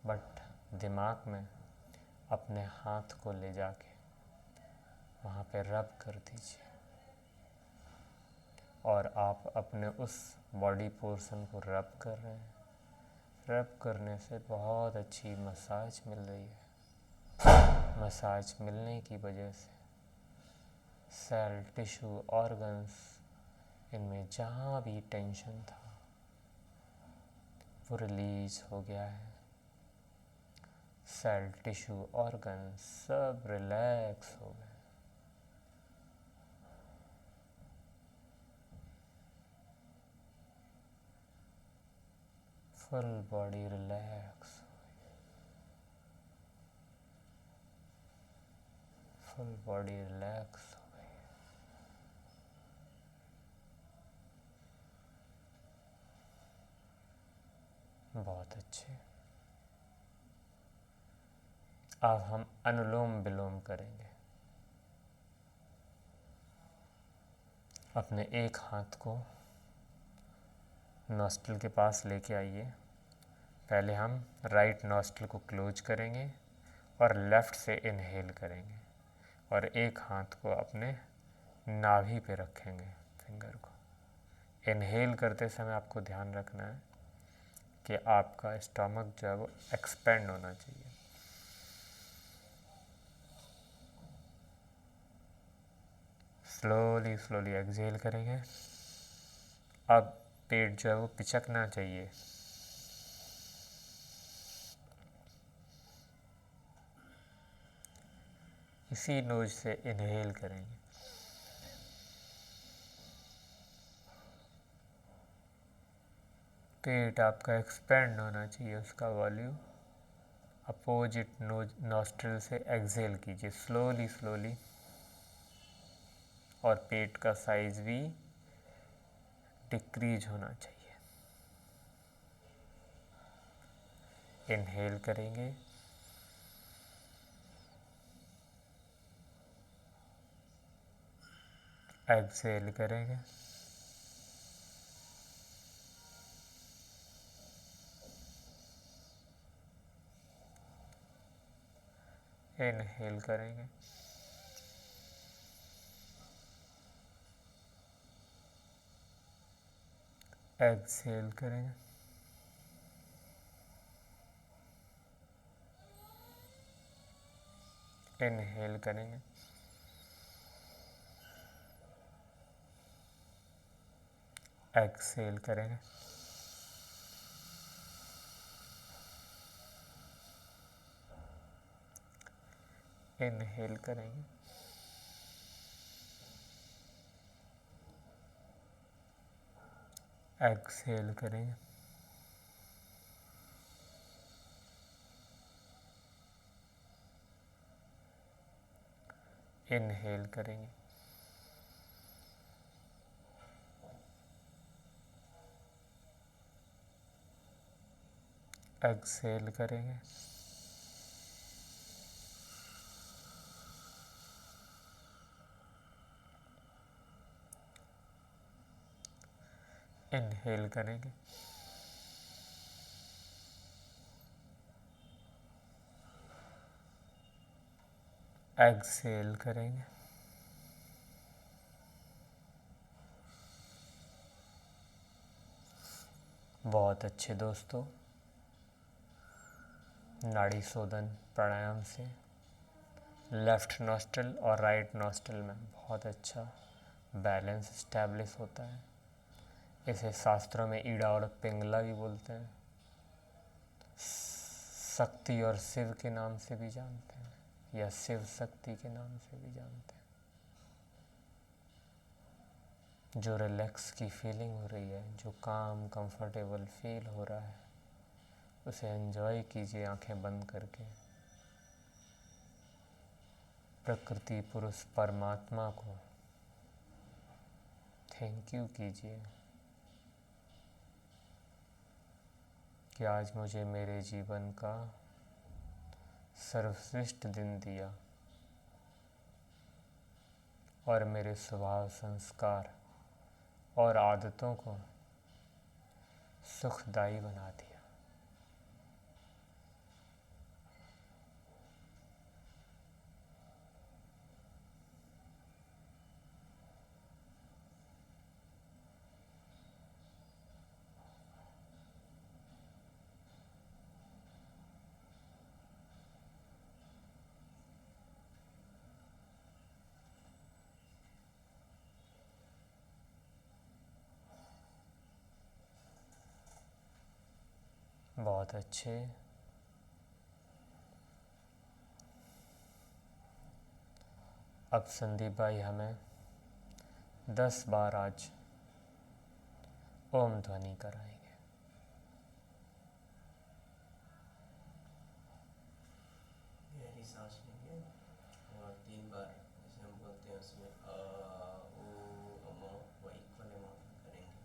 बट दिमाग में अपने हाथ को ले जाके वहाँ पे रब कर दीजिए और आप अपने उस बॉडी पोर्शन को रब कर रहे हैं। रब करने से बहुत अच्छी मसाज मिल रही है। मसाज मिलने की वजह से सेल, टिश्यू, ऑर्गन्स, इनमें जहाँ भी टेंशन था वो रिलीज हो गया है। सेल, टिश्यू, ऑर्गन्स सब रिलैक्स हो गए। Full body relax, full body relax हो गई। बहुत अच्छे। अब हम अनुलोम विलोम करेंगे। अपने एक हाथ को नॉस्ट्रिल के पास लेके आइए। पहले हम राइट नॉस्ट्रिल को क्लोज करेंगे और लेफ़्ट से इनहेल करेंगे और एक हाथ को अपने नाभि पे रखेंगे, फिंगर को। इनहेल करते समय आपको ध्यान रखना है कि आपका स्टमक जो है वो एक्सपेंड होना चाहिए। स्लोली स्लोली एक्सहेल करेंगे। अब पेट जो है वो पिचकना चाहिए। इसी नोज से इनहेल करेंगे। पेट आपका एक्सपेंड होना चाहिए, उसका वॉल्यूम। अपोजिट नोज नॉस्ट्रिल से एक्सहेल कीजिए स्लोली स्लोली और पेट का साइज भी डिक्रीज होना चाहिए। इनहेल करेंगे, एक्सहेल करेंगे, इनहेल करेंगे, एक्सहेल करेंगे, इनहेल करेंगे, एक्सहेल करेंगे, इनहेल करेंगे, एक्सहेल करेंगे, इनहेल करेंगे, एक्सहेल करेंगे, इनहेल करेंगे, एक्सहेल करेंगे। बहुत अच्छे दोस्तों, नाड़ी शोधन प्राणायाम से लेफ़्ट नॉस्ट्रिल और राइट नॉस्ट्रिल में बहुत अच्छा बैलेंस स्टैब्लिश होता है। इसे शास्त्रों में ईड़ा और पिंगला भी बोलते हैं। शक्ति और शिव के नाम से भी जानते हैं, या शिव शक्ति के नाम से भी जानते हैं। जो रिलैक्स की फीलिंग हो रही है, जो काम कंफर्टेबल फील हो रहा है, उसे एंजॉय कीजिए आंखें बंद करके। प्रकृति पुरुष परमात्मा को थैंक यू कीजिए कि आज मुझे मेरे जीवन का सर्वश्रेष्ठ दिन दिया और मेरे स्वभाव, संस्कार और आदतों को सुखदायी बना दिया। बहुत अच्छे। अब संदीप भाई हमें 10 बार आज ओम ध्वनि कराएंगे। गहरी सांस लेंगे और 3 बार जैसे हम बोलते हैं उसमें ओ अमो वो इक्वल अमाउंट में करेंगे।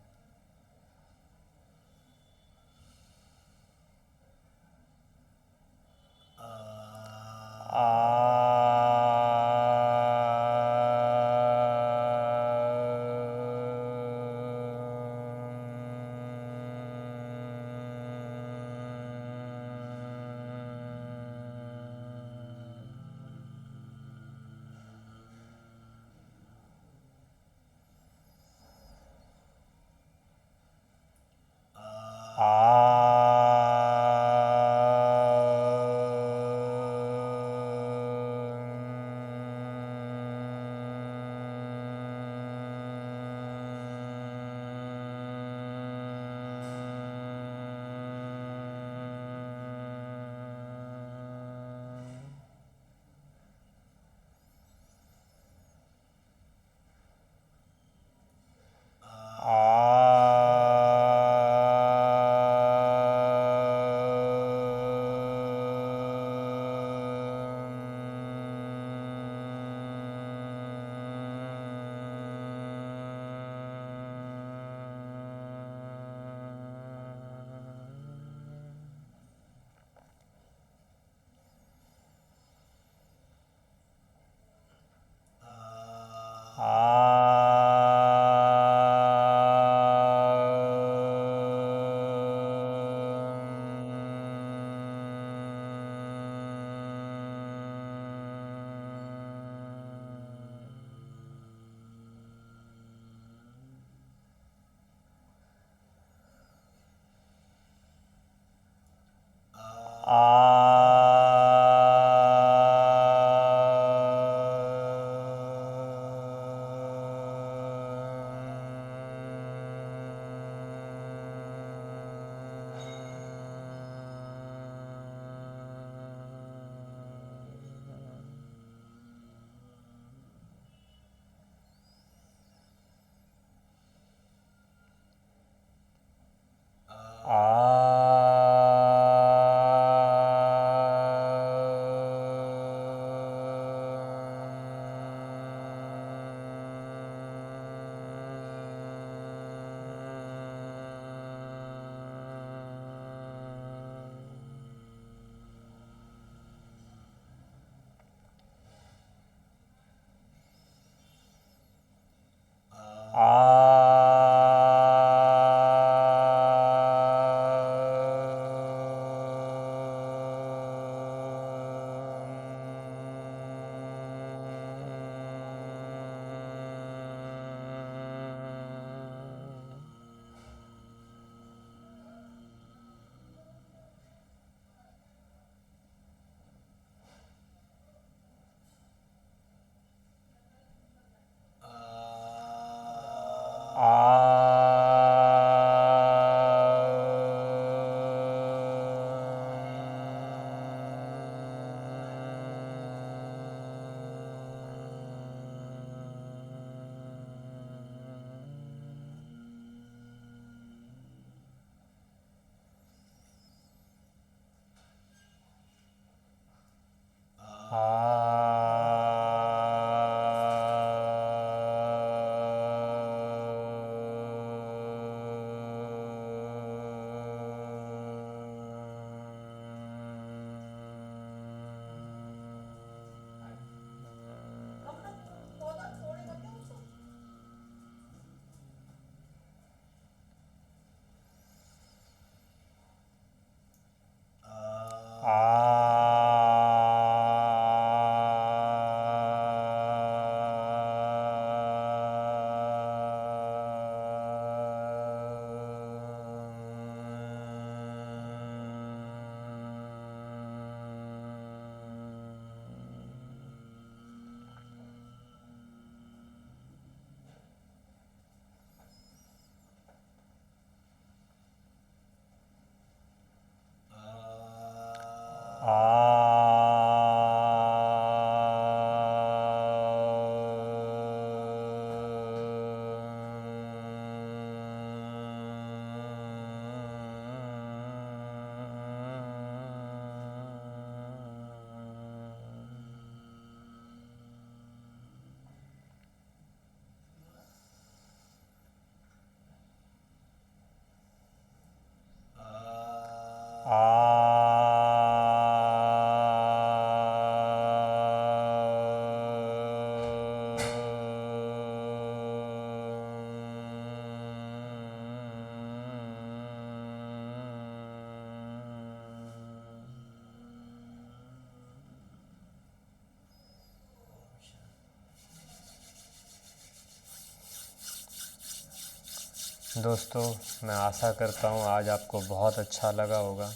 दोस्तों, मैं आशा करता हूँ आज आपको बहुत अच्छा लगा होगा।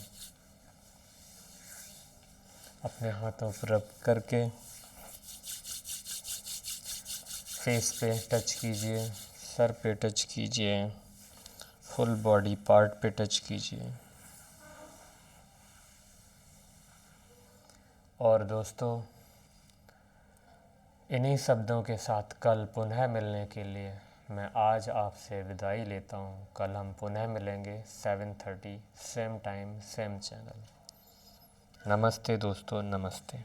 अपने हाथों पर रब करके फेस पे टच कीजिए, सर पे टच कीजिए, फुल बॉडी पार्ट पे टच कीजिए। और दोस्तों, इन्हीं शब्दों के साथ कल पुनः मिलने के लिए मैं आज आपसे विदाई लेता हूँ। कल हम पुनः मिलेंगे 7:30 सेम टाइम सेम चैनल। नमस्ते दोस्तों, नमस्ते।